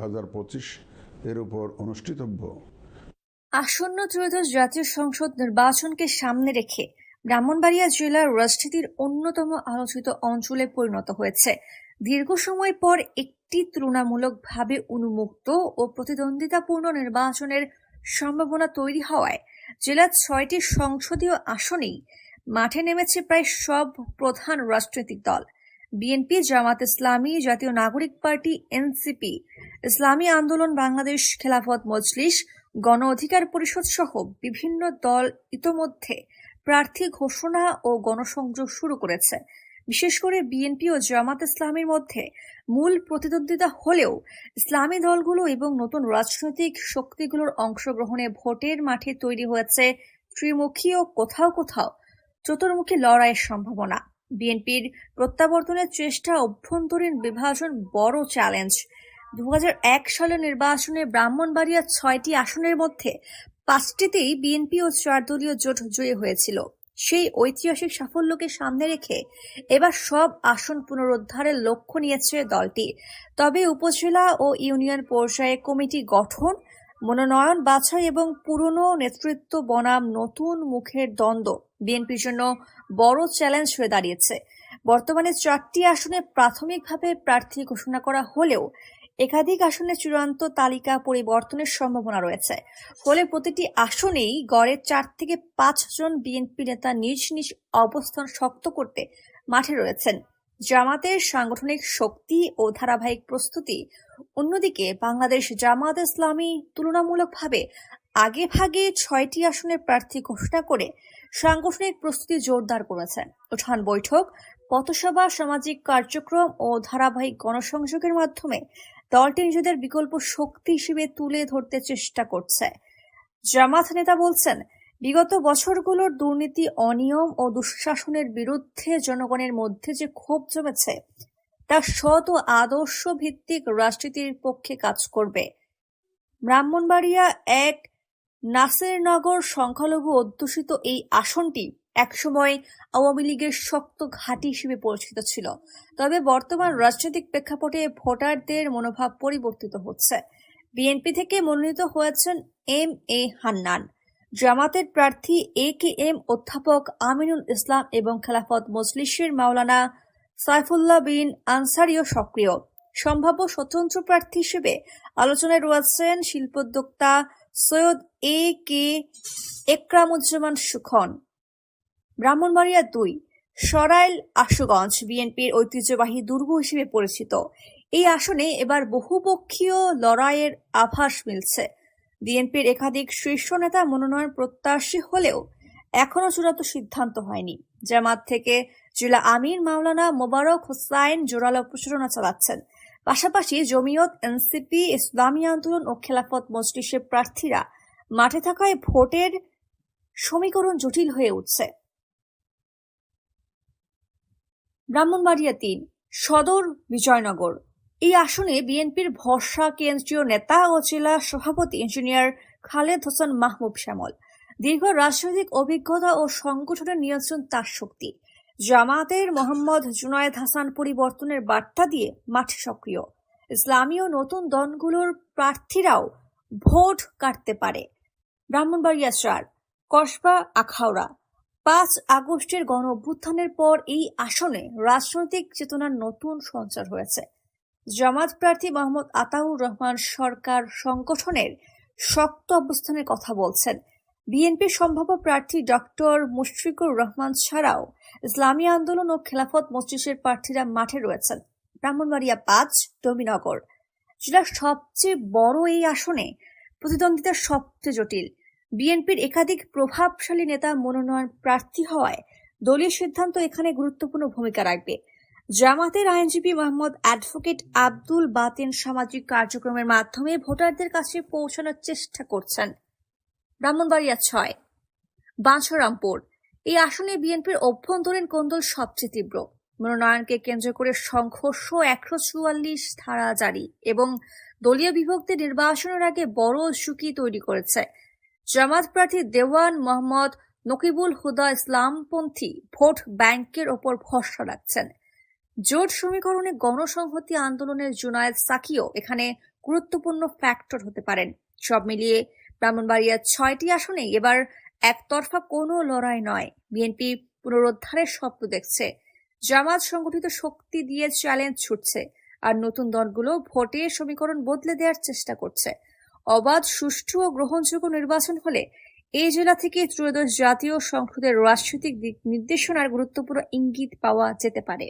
2025 এর উপর অনুষ্ঠিতব্য আসন্ন ত্রয়োদশ জাতীয় সংসদ নির্বাচনকে সামনে রেখে ব্রাহ্মণবাড়িয়া জেলার রাজনীতির অন্যতম আলোচিত অঞ্চলে পরিণত হয়েছে। দীর্ঘ সময় পর একটি তুলনামূলকভাবে উন্মুক্ত ও প্রতিদ্বন্দ্বিতাপূর্ণ নির্বাচনের সম্ভাবনা তৈরি হওয়ায় জেলার 6টি সংসদীয় আসনেই মাঠে নেমেছে প্রায় সব প্রধান রাজনৈতিক দল। বিএনপি, জামাত ইসলামী, জাতীয় নাগরিক পার্টি, এনসিপি, ইসলামী আন্দোলন বাংলাদেশ, খেলাফত মজলিস, গণ অধিকার পরিষদ সহ বিভিন্ন দল ইতোমধ্যে প্রার্থী ঘোষণা ও গণসংযোগ শুরু করেছে। বিশেষ করে বিএনপি ও জামাত ইসলামীর মধ্যে মূল প্রতিদ্বন্দ্বিতা হলেও ইসলামী দলগুলো এবং নতুন রাজনৈতিক শক্তিগুলোর অংশগ্রহণে ভোটের মাঠে তৈরি হয়েছে ত্রিমুখী ও কোথাও কোথাও চতুর্মুখী লড়াইয়ের সম্ভাবনা। বিএনপির প্রত্যাবর্তনের চেষ্টা, অভ্যন্তরীণ বিভাজন বড় চ্যালেঞ্জ। 2001 সালের নির্বাচনে ব্রাহ্মণবাড়িয়া 6টি আসনের মধ্যে 5টিতেই বিএনপি ও 4 দলীয় জোট জয়ী হয়েছিল। সেই ঐতিহাসিক সাফল্যকে সামনে রেখে এবার সব আসন পুনরুদ্ধারের লক্ষ্য নিয়েছে দলটি। তবে উপজেলা ও ইউনিয়ন পর্যায়ে কমিটি গঠন, মনোনয়ন বাছাই এবং পুরনো নেতৃত্ব বনাম নতুন মুখের দ্বন্দ্ব বিএনপির জন্য বড় চ্যালেঞ্জ হয়ে দাঁড়িয়েছে। বর্তমানে 4টি আসনে প্রাথমিকভাবে প্রার্থী ঘোষণা করা হলেও একাধিক আসনে চূড়ান্ত তালিকা পরিবর্তনের সম্ভাবনা রয়েছে। ফলে প্রতিটি আসনেই গড়ে 4 থেকে 5 জন বিএনপি নেতা নিজ নিজ অবস্থান শক্ত করতে মাঠে রয়েছেন। জামাতের সাংগঠনিক শক্তি ও ধারাবাহিক প্রস্তুতি। অন্যদিকে বাংলাদেশ জামাত ইসলামী তুলনামূলকভাবে আগেভাগে 6টি আসনের প্রার্থী ঘোষণা করে সাংগঠনিক প্রস্তুতি জোরদার করেছে। উঠান বৈঠক, পথসভা, সামাজিক কার্যক্রম ও ধারাবাহিক গণসংযোগের মাধ্যমে দলটি নিজেদের বিকল্প শক্তি হিসেবে তুলে ধরতে চেষ্টা করছে। জামাত নেতা বলছেন, বিগত বছরগুলোর দুর্নীতি, অনিয়ম ও দুঃশাসনের বিরুদ্ধে জনগণের মধ্যে যে ক্ষোভ জমেছে তা সৎ ও আদর্শ ভিত্তিক রাজনীতির পক্ষে কাজ করবে। ব্রাহ্মণবাড়িয়া 1 নাসিরনগর সংখ্যালঘু অধ্যুষিত এই আসনটি একসময় আওয়ামী লীগের শক্ত ঘাঁটি হিসেবে পরিচিত ছিল। তবে বর্তমান রাজনৈতিক প্রেক্ষাপটে ভোটারদের মনোভাব পরিবর্তিত হচ্ছে। বিএনপি থেকে মনোনীত হয়েছেন এম.এ. হান্নান, জামাতের প্রার্থী এ.কে.এম. অধ্যাপক আমিনুল ইসলাম এবং খেলাফত মজলিসের মাওলানা সাইফুল্লাহ বিন আনসারিও সক্রিয়। সম্ভাব্য স্বতন্ত্র প্রার্থী হিসেবে আলোচনায় রয়েছেন শিল্পোদ্যোক্তা সৈয়দ এ.কে. একরামুজ্জামান সুখন। ব্রাহ্মণবাড়িয়া 2 সরাইল আশুগঞ্জ বিএনপির ঐতিহ্যবাহী দুর্গ হিসেবে পরিচিত। এই আসনে এবার বহুপক্ষীয় লড়াইয়ের আভাস মিলছে। বিএনপির একাধিক শীর্ষ নেতা মনোনয়ন প্রত্যাশী হলেও এখনো চূড়ান্ত সিদ্ধান্ত হয়নি। জামাত থেকে জেলা আমির মাওলানা মোবারক হোসাইন জোরালো প্রচারণা চালাচ্ছেন। পাশাপাশি জমিয়ত, এনসিপি, ইসলামী আন্দোলন ও খেলাফত মজলিসের প্রার্থীরা মাঠে থাকায় ভোটের সমীকরণ জটিল হয়ে উঠছে। ব্রাহ্মণবাড়িয়া 3 সদর বিজয়নগর এই আসনে বিএনপির ভরসা কেন্দ্রীয় নেতা ও জেলা সভাপতি ইঞ্জিনিয়ার খালেদ হোসেন মাহমুদ শ্যামল। দীর্ঘ রাজনৈতিক অভিজ্ঞতা ও সংগঠনের নিয়ন্ত্রণ তার শক্তি। জামাতের মোহাম্মদ জুনায়েদ হাসান পরিবর্তনের বার্তা দিয়ে মাঠে সক্রিয়। ইসলামী ও নতুন দলগুলোর প্রার্থীরাও ভোট কাটতে পারে। ব্রাহ্মণবাড়িয়া 4 কসবা আখাউড়া 5 আগস্টের গণ অভ্যুত্থানের পর এই আসনে রাজনৈতিক চেতনার নতুন সঞ্চার হয়েছে। জামাত প্রার্থী মোহাম্মদ আতাউর রহমান সরকার সংগঠনের শক্ত অবস্থানের কথা বলছেন। বিএনপির সম্ভাব্য প্রার্থী ডক্টর মুশফিকুর রহমান ছাড়াও ইসলামী আন্দোলন ও খেলাফত মজলিসের প্রার্থীরা মাঠে রয়েছেন। ব্রাহ্মণবাড়িয়া 5 নবীনগর জেলার সবচেয়ে বড় এই আসনে প্রতিদ্বন্দ্বিতা সবচেয়ে জটিল। বিএনপির একাধিক প্রভাবশালী নেতা মনোনয়ন প্রার্থী হওয়ায় দলীয় সিদ্ধান্ত এখানে গুরুত্বপূর্ণ ভূমিকা রাখবে। জামাতের আইনজীবী মোহাম্মদ অ্যাডভোকেট আব্দুল বাতিন সামাজিক কার্যক্রমের মাধ্যমে ভোটারদের কাছে পৌঁছানোর চেষ্টা করছেন। ব্রাহ্মণবাড়িয়া 6 বাঞ্ছারামপুর এই আসনে বিএনপির অভ্যন্তরীণ কোন্দল সবচেয়ে তীব্র। মনোনয়নকে কেন্দ্র করে সংঘর্ষ, 144 ধারা জারি এবং দলীয় বিভক্তি নির্বাচনের আগে বড় ঝুঁকি তৈরি করেছে। জামাত প্রার্থী দেওয়ান মোহাম্মদ নকিবুল হুদা ইসলামপন্থী ভোট ব্যাংকের ওপর ভরসা রাখছেন। জোট সমীকরণে গণসংহতি আন্দোলনের জুনায়েদ সাকিও এখানে গুরুত্বপূর্ণ ফ্যাক্টর হতে পারেন। সব মিলিয়ে ব্রাহ্মণবাড়িয়ার 6টি আসনেই এবার একতরফা কোনো লড়াই নয়। বিএনপি পুনরুদ্ধারের স্বপ্ন দেখছে, জামাত সংগঠিত শক্তি দিয়ে চ্যালেঞ্জ ছুটছে, আর নতুন দলগুলো ভোটের সমীকরণ বদলে দেওয়ার চেষ্টা করছে। অবাধ, সুষ্ঠু ও গ্রহণযোগ্য নির্বাচন হলে এই জেলা থেকে ত্রয়োদশ জাতীয় সংসদের রাজনৈতিক দিক নির্দেশনার গুরুত্বপূর্ণ ইঙ্গিত পাওয়া যেতে পারে।